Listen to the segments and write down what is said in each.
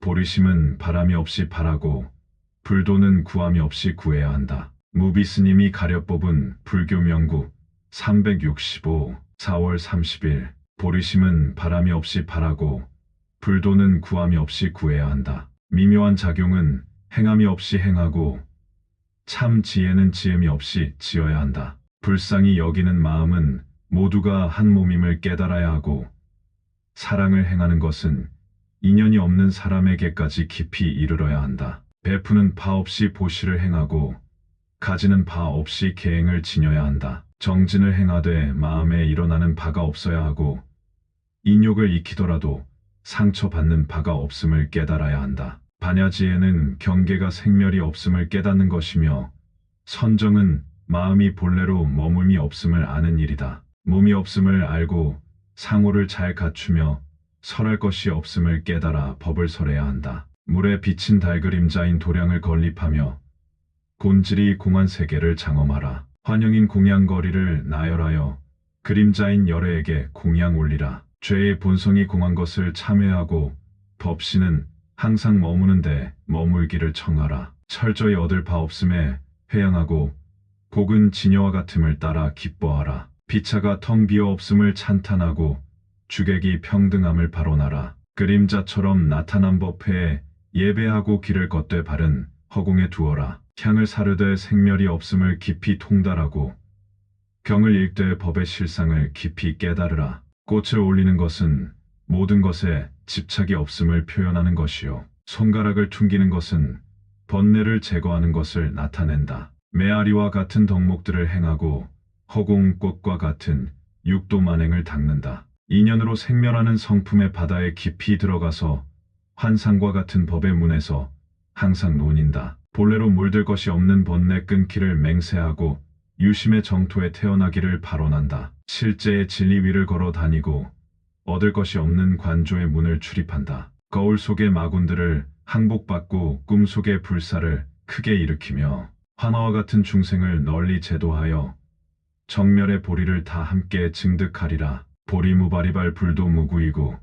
보리심은 바람이 없이 바라고 불도는 구함이 없이 구해야 한다. 무비스님이 가려 뽑은 불교 명구 365 4월 30일 보리심은 바람이 없이 바라고 불도는 구함이 없이 구해야 한다. 미묘한 작용은 행함이 없이 행하고 참 지혜는 지음이 없이 지어야 한다. 불쌍히 여기는 마음은 모두가 한 몸임을 깨달아야 하고 사랑을 행하는 것은 인연이 없는 사람에게까지 깊이 이르러야 한다. 베푸는 바 없이 보시를 행하고 가지는 바 없이 계행을 지녀야 한다. 정진을 행하되 마음에 일어나는 바가 없어야 하고 인욕을 익히더라도 상처받는 바가 없음을 깨달아야 한다. 반야지혜는 경계가 생멸이 없음을 깨닫는 것이며 선정은 마음이 본래로 머물미 없음을 아는 일이다. 몸이 없음을 알고 상호를 잘 갖추며 설할 것이 없음을 깨달아 법을 설해야 한다. 물에 비친 달그림자인 도량을 건립하며 곤질이 공한 세계를 장엄하라. 환영인 공양거리를 나열하여 그림자인 열애에게 공양 올리라. 죄의 본성이 공한 것을 참회하고 법신은 항상 머무는데 머물기를 청하라. 철저히 얻을 바 없음에 회양하고 복은 지녀와 같음을 따라 기뻐하라. 비차가 텅 비어 없음을 찬탄하고 주객이 평등함을 발언하라. 그림자처럼 나타난 법회에 예배하고 길을 걷되 바른 허공에 두어라. 향을 사르되 생멸이 없음을 깊이 통달하고 경을 읽되 법의 실상을 깊이 깨달으라. 꽃을 올리는 것은 모든 것에 집착이 없음을 표현하는 것이요 손가락을 퉁기는 것은 번뇌를 제거하는 것을 나타낸다. 메아리와 같은 덕목들을 행하고 허공꽃과 같은 육도만행을 닦는다. 인연으로 생멸하는 성품의 바다에 깊이 들어가서 환상과 같은 법의 문에서 항상 논인다. 본래로 물들 것이 없는 번뇌 끊기를 맹세하고 유심의 정토에 태어나기를 발언한다. 실제의 진리 위를 걸어 다니고 얻을 것이 없는 관조의 문을 출입한다. 거울 속의 마군들을 항복받고 꿈 속의 불사를 크게 일으키며 환화와 같은 중생을 널리 제도하여 정멸의 보리를 다 함께 증득하리라. 보리무바리발 불도 무구이고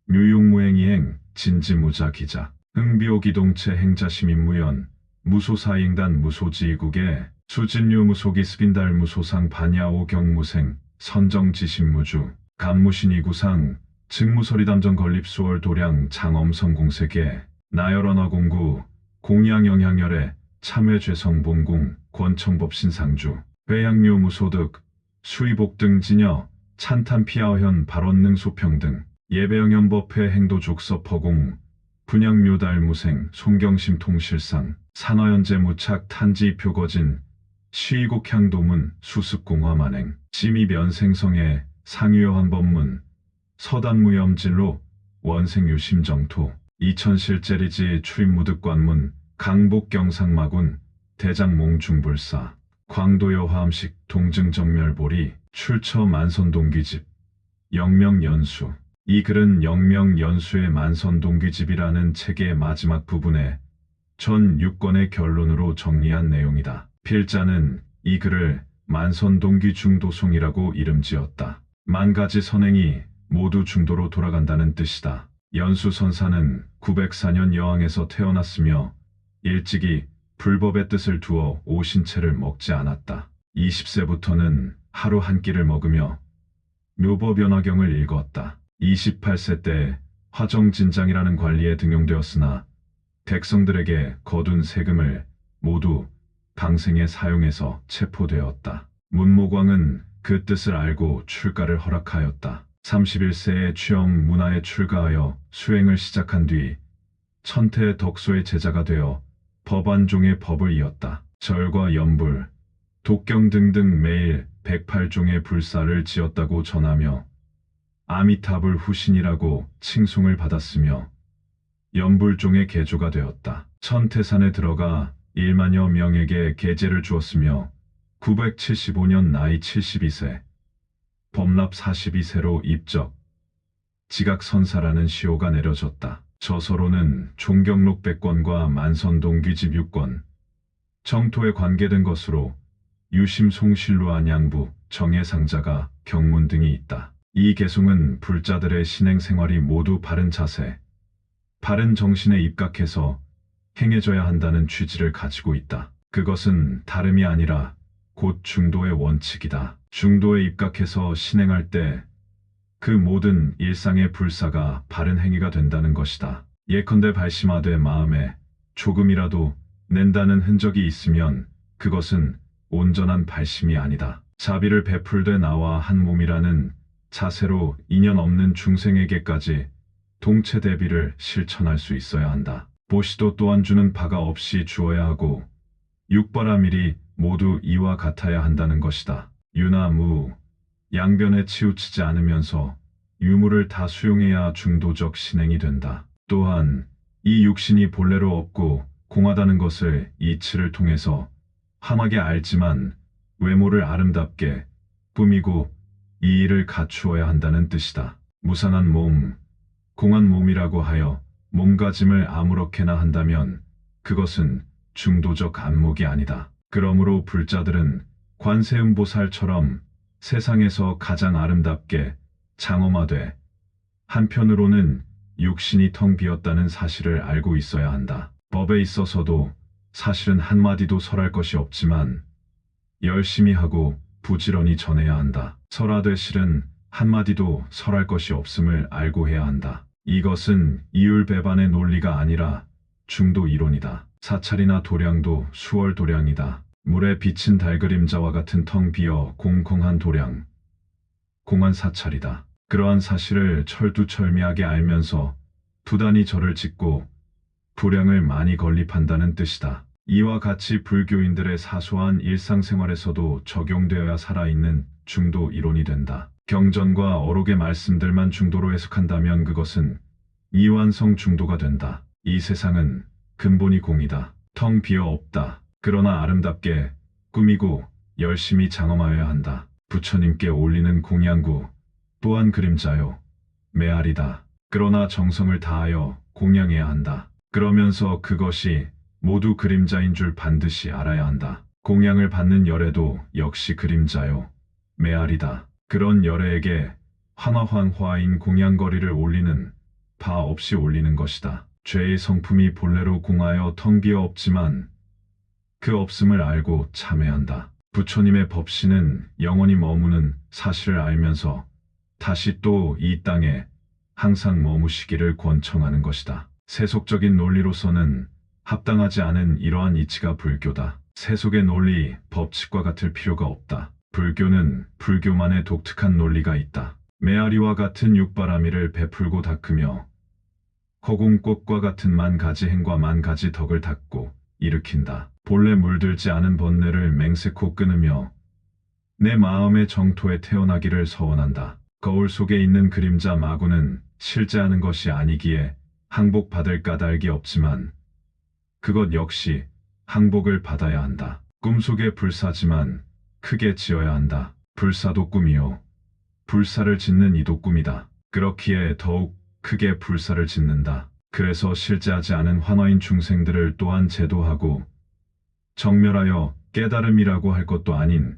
묘육무행이행 진지무자기자 흥비오기동체 행자시민무연 무소사잉단 무소지이국에 수진류 무소기스빈달 무소상 반야오 경무생 선정지신무주 간무신이구상 증무서리담정 건립수월 도량 장엄성공세계 나열언화공구 공양영향열애 참회죄성봉궁 권청법신상주 회양료 무소득 수의복 등지녀 찬탄피하현 발언능 소평등 예배영연법회 행도족섭허공 분양묘달무생 송경심 통실상 산화연재 무착 탄지 표거진 시의곡향도문 수습공화만행 심의면생성애 상유여한법문 서단무염진로 원생유심정토 이천실제리지 출입무득관문 강복경상마군 대장몽중불사 광도여화암식 동증정멸보리 출처 만선동귀집 영명연수. 이 글은 영명연수의 만선동귀집이라는 책의 마지막 부분에 전 6권의 결론으로 정리한 내용이다. 필자는 이 글을 만선동귀 중도송이라고 이름지었다. 만 가지 선행이 모두 중도로 돌아간다는 뜻이다. 연수선사는 904년 여항에서 태어났으며 일찍이 불법의 뜻을 두어 오신채를 먹지 않았다. 20세부터는 하루 한 끼를 먹으며 묘법연화경을 읽었다. 28세 때 화정진장이라는 관리에 등용되었으나 백성들에게 거둔 세금을 모두 방생에 사용해서 체포되었다. 문모광은 그 뜻을 알고 출가를 허락하였다. 31세에 취영 문화에 출가하여 수행을 시작한 뒤 천태 덕소의 제자가 되어 법안종의 법을 이었다. 절과 연불, 독경 등등 매일 108종의 불사를 지었다고 전하며 아미타불 후신이라고 칭송을 받았으며 연불종의 계조가 되었다. 천태산에 들어가 1만여 명에게 계제를 주었으며 975년 나이 72세, 법납 42세로 입적, 지각선사라는 시호가 내려졌다. 저서로는 종경록 100권과 만선동귀집 6권, 정토에 관계된 것으로 유심송실로 안양부, 정예상자가 경문 등이 있다. 이 개송은 불자들의 신행생활이 모두 바른 자세, 바른 정신에 입각해서 행해져야 한다는 취지를 가지고 있다. 그것은 다름이 아니라 곧 중도의 원칙이다. 중도에 입각해서 신행할 때 그 모든 일상의 불사가 바른 행위가 된다는 것이다. 예컨대 발심하되 마음에 조금이라도 낸다는 흔적이 있으면 그것은 온전한 발심이 아니다. 자비를 베풀되 나와 한 몸이라는 자세로 인연 없는 중생에게까지 동체 대비를 실천할 수 있어야 한다. 보시도 또한 주는 바가 없이 주어야 하고 육바라밀이 모두 이와 같아야 한다는 것이다. 유나 무, 양변에 치우치지 않으면서 유무를 다 수용해야 중도적 신행이 된다. 또한 이 육신이 본래로 없고 공하다는 것을 이치를 통해서 함하게 알지만 외모를 아름답게 꾸미고 이 일을 갖추어야 한다는 뜻이다. 무상한 몸, 공한 몸이라고 하여 몸가짐을 아무렇게나 한다면 그것은 중도적 안목이 아니다. 그러므로 불자들은 관세음보살처럼 세상에서 가장 아름답게 장엄하되 한편으로는 육신이 텅 비었다는 사실을 알고 있어야 한다. 법에 있어서도 사실은 한마디도 설할 것이 없지만 열심히 하고 부지런히 전해야 한다. 설하되 실은 한마디도 설할 것이 없음을 알고 해야 한다. 이것은 이율배반의 논리가 아니라 중도 이론이다. 사찰이나 도량도 수월 도량이다. 물에 비친 달그림자와 같은 텅 비어 공공한 도량, 공한 사찰이다. 그러한 사실을 철두철미하게 알면서 부단히 절을 짓고 도량을 많이 건립한다는 뜻이다. 이와 같이 불교인들의 사소한 일상생활에서도 적용되어야 살아있는 중도 이론이 된다. 경전과 어록의 말씀들만 중도로 해석한다면 그것은 이완성 중도가 된다. 이 세상은 근본이 공이다. 텅 비어 없다. 그러나 아름답게 꾸미고 열심히 장엄하여야 한다. 부처님께 올리는 공양구 또한 그림자요, 메아리다. 그러나 정성을 다하여 공양해야 한다. 그러면서 그것이 모두 그림자인 줄 반드시 알아야 한다. 공양을 받는 열애도 역시 그림자요, 메아리다. 그런 열애에게 환화환화인 공양거리를 올리는 바 없이 올리는 것이다. 죄의 성품이 본래로 공하여 텅 비어 없지만 그 없음을 알고 참회한다. 부처님의 법신은 영원히 머무는 사실을 알면서 다시 또 이 땅에 항상 머무시기를 권청하는 것이다. 세속적인 논리로서는 합당하지 않은 이러한 이치가 불교다. 세속의 논리, 법칙과 같을 필요가 없다. 불교는 불교만의 독특한 논리가 있다. 메아리와 같은 육바라밀을 베풀고 닦으며 허공꽃과 같은 만 가지 행과 만 가지 덕을 닦고 일으킨다. 본래 물들지 않은 번뇌를 맹세코 끊으며 내 마음의 정토에 태어나기를 서원한다. 거울 속에 있는 그림자 마구는 실제하는 것이 아니기에 항복받을 까닭이 없지만 그것 역시 항복을 받아야 한다. 꿈속의 불사지만 크게 지어야 한다. 불사도 꿈이요, 불사를 짓는 이도 꿈이다. 그렇기에 더욱 크게 불사를 짓는다. 그래서 실제하지 않은 환화인 중생들을 또한 제도하고 정멸하여 깨달음이라고 할 것도 아닌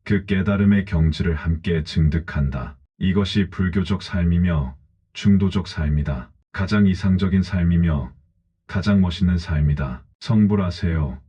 그 깨달음의 경지를 함께 증득한다. 이것이 불교적 삶이며 중도적 삶이다. 가장 이상적인 삶이며 가장 멋있는 삶이다. 성불하세요.